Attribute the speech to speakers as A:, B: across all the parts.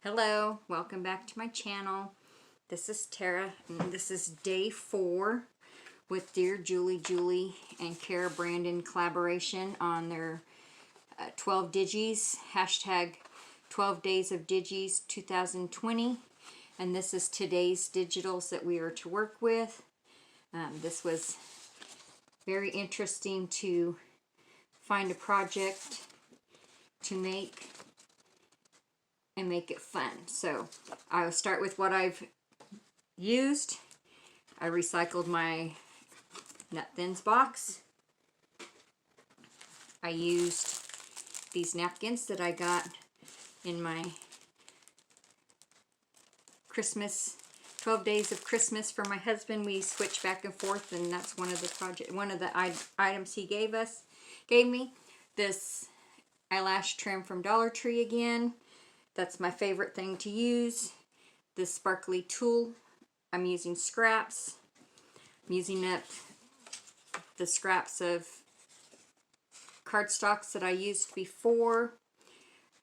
A: Hello, welcome back to my channel. This is Tara, and this is day 4 with Dearjuliejulie and Cara Brandon collaboration on their 12 Digis, hashtag 12 Days of Digis 2020. And this is today's digitals that we are to work with. This was very interesting to find a project to make and make it fun. So I'll start with what I've used. I recycled my Nut Thins box. I used these napkins that I got in my Christmas 12 days of Christmas for my husband. We switch back and forth, and that's one of the items he gave me. This eyelash trim from Dollar Tree again. That's my favorite thing to use. This sparkly tool, I'm using scraps. I'm using up the scraps of cardstocks that I used before.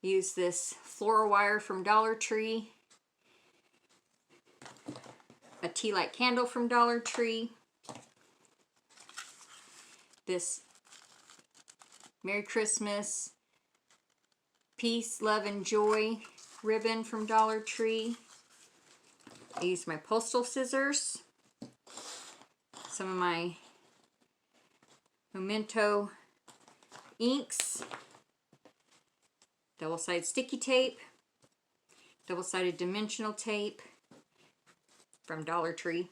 A: Use this floral wire from Dollar Tree. A tea light candle from Dollar Tree. This Merry Christmas, Peace, Love, and Joy ribbon from Dollar Tree. I used my postal scissors. Some of my Memento inks. Double-sided sticky tape. Double-sided dimensional tape from Dollar Tree.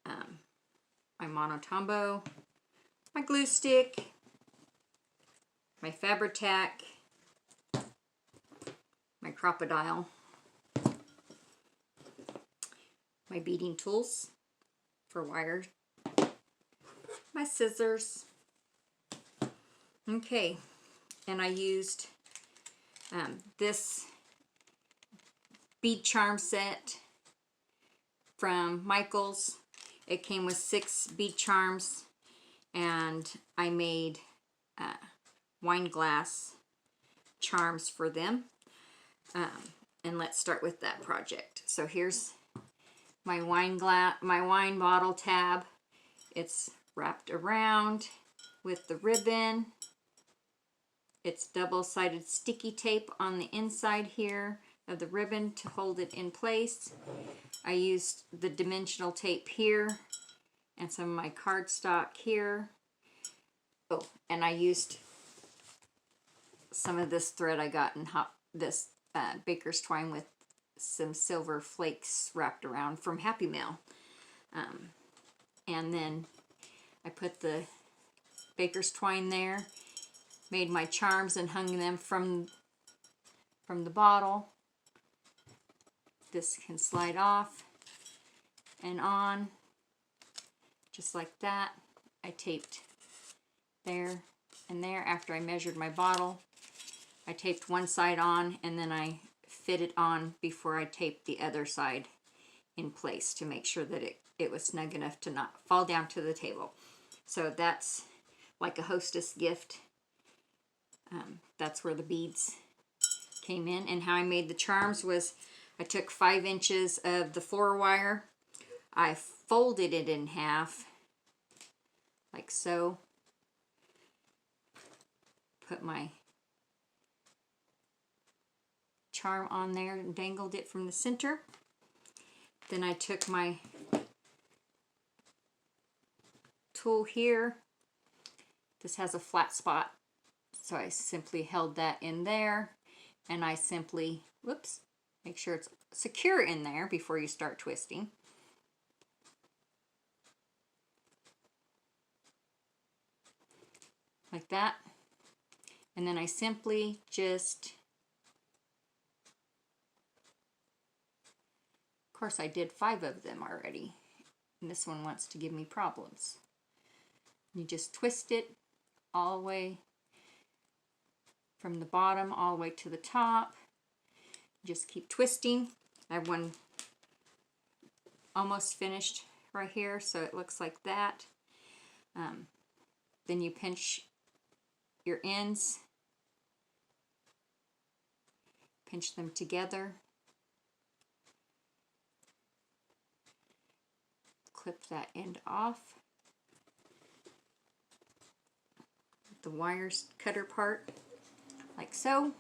A: My Monotombo. My glue stick. My Fabri-Tac. My Crocodile. My beading tools for wire. My scissors. Okay, and I used this bead charm set from Michaels. It came with 6 bead charms, and I made wine glass charms for them. And let's start with that project. So here's my wine bottle tab. It's wrapped around with the ribbon. It's double-sided sticky tape on the inside here of the ribbon to hold it in place. I used the dimensional tape here and some of my cardstock here. Oh, and I used some of this thread I got in this baker's twine with some silver flakes wrapped around from Happy Mail. And then I put the baker's twine there, made my charms and hung them from the bottle. This can slide off and on just like that. I taped there and there after I measured my bottle. I taped one side on, and then I fit it on before I taped the other side in place to make sure that it was snug enough to not fall down to the table. So that's like a Hostess gift. That's where the beads came in. And how I made the charms was I took 5 inches of the floral wire. I folded it in half, like so. Put my charm on there and dangled it from the center. Then I took my tool here. This has a flat spot, so I simply held that in there, and I simply, whoops, make sure it's secure in there before you start twisting. Like that. And then I simply just, of course I did 5 of them already, and this one wants to give me problems. You just twist it all the way from the bottom all the way to the top. Just keep twisting. I have one almost finished right here, so it looks like that. Then you pinch your ends pinch them together, clip that end off with the wire cutter part, like so.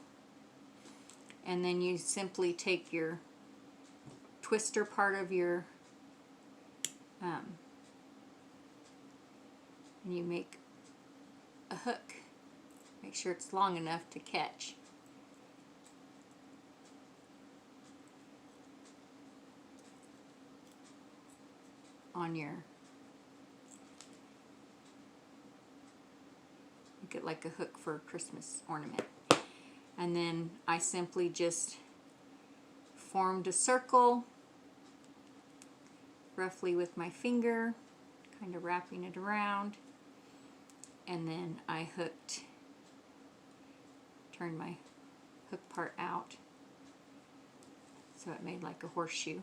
A: And then you simply take your twister part of your, and you make a hook. Make sure it's long enough to catch. On your, make it like a hook for a Christmas ornament. And then I simply just formed a circle roughly with my finger, kind of wrapping it around, and then I turned my hook part out so it made like a horseshoe,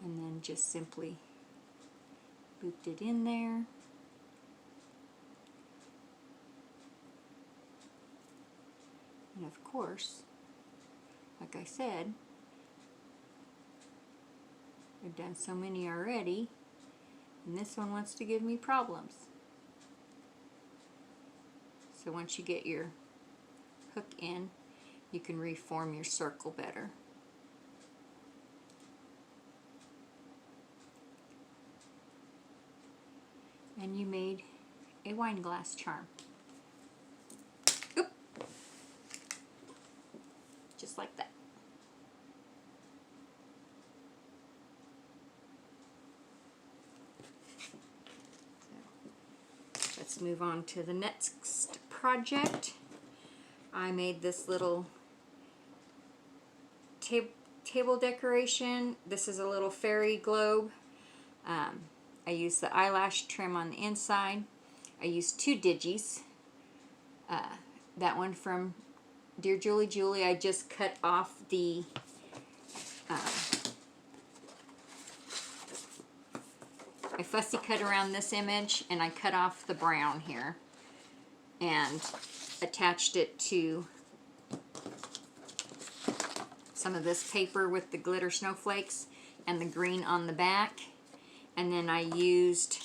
A: and then just simply looped it in there. And of course, like I said, I've done so many already, and this one wants to give me problems. So once you get your hook in, you can reform your circle better. And you made a wine glass charm. Oop. Just like that. So, let's move on to the next project. I made this little table decoration. This is a little fairy globe. I used the eyelash trim on the inside. I used 2 digis. That one from Dearjuliejulie. I just cut off the I fussy cut around this image, and I cut off the brown here and attached it to some of this paper with the glitter snowflakes and the green on the back. And then I used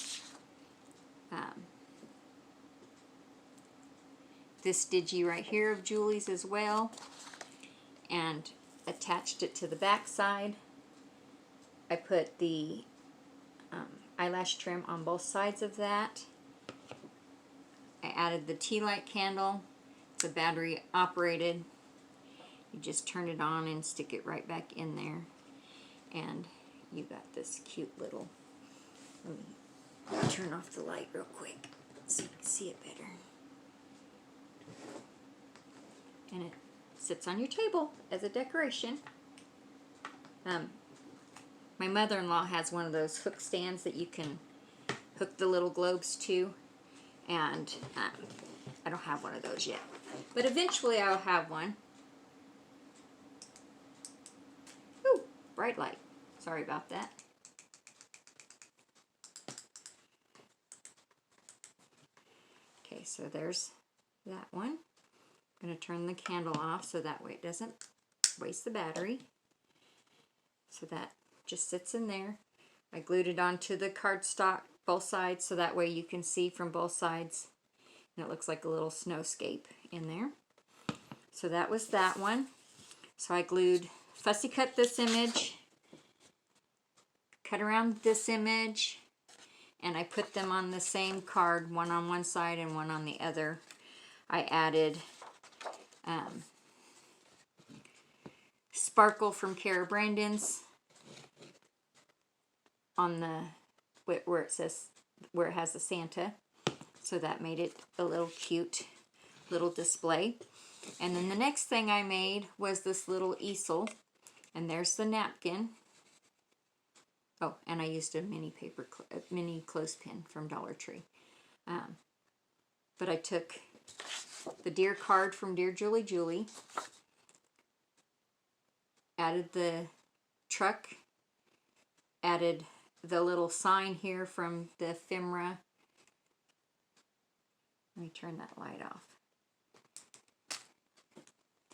A: this digi right here of Julie's as well, and attached it to the back side. I put the eyelash trim on both sides of that. I added the tea light candle. It's a battery operated. You just turn it on and stick it right back in there, and you got this cute little, let me turn off the light real quick so you can see it better. And it sits on your table as a decoration. My mother-in-law has one of those hook stands that you can hook the little globes to, and I don't have one of those yet, but eventually I'll have one. Ooh, bright light. Sorry about that. Okay, so there's that one. I'm going to turn the candle off so that way it doesn't waste the battery. So that just sits in there. I glued it onto the cardstock both sides so that way you can see from both sides, and it looks like a little snowscape in there. So that was that one. So I fussy cut this image, cut around this image, and I put them on the same card, one on one side and one on the other. I added sparkle from Cara Brandon's on the where it has the Santa, so that made it a little cute little display. And then the next thing I made was this little easel, and there's the napkin. Oh, and I used a mini clothespin from Dollar Tree. But I took the deer card from Dearjuliejulie, added the truck, added the little sign here from the ephemera. Let me turn that light off.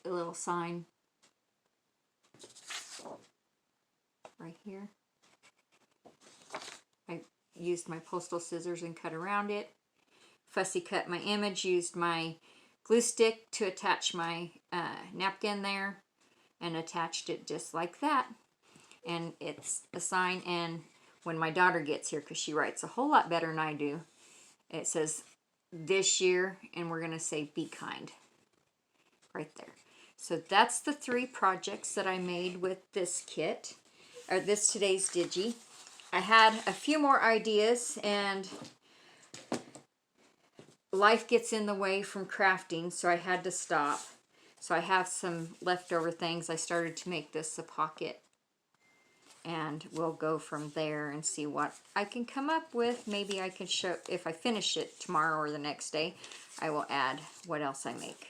A: a little sign right here. I used my postal scissors and cut around it. Fussy cut my image, used my glue stick to attach my napkin there, and attached it just like that. And it's a sign, and when my daughter gets here, because she writes a whole lot better than I do, it says this year, and we're going to say be kind right there. So that's the 3 projects that I made with this kit, or this today's Digi. I had a few more ideas, and life gets in the way from crafting, so I had to stop. So I have some leftover things. I started to make this a pocket, and we'll go from there and see what I can come up with. Maybe I can show, if I finish it tomorrow or the next day, I will add what else I make.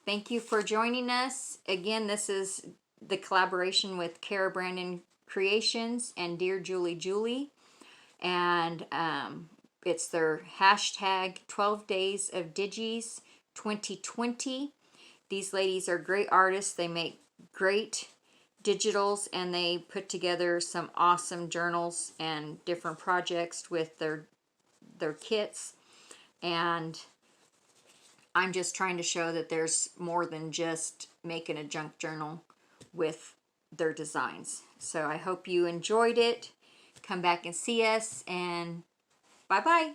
A: Thank you for joining us. Again, this is the collaboration with Cara Brandon Creations and Dearjuliejulie. And it's their hashtag 12 Days of Digis 2020. These ladies are great artists. They make great digitals, and they put together some awesome journals and different projects with their kits. And I'm just trying to show that there's more than just making a junk journal with their designs. So I hope you enjoyed it. Come back and see us, and bye-bye.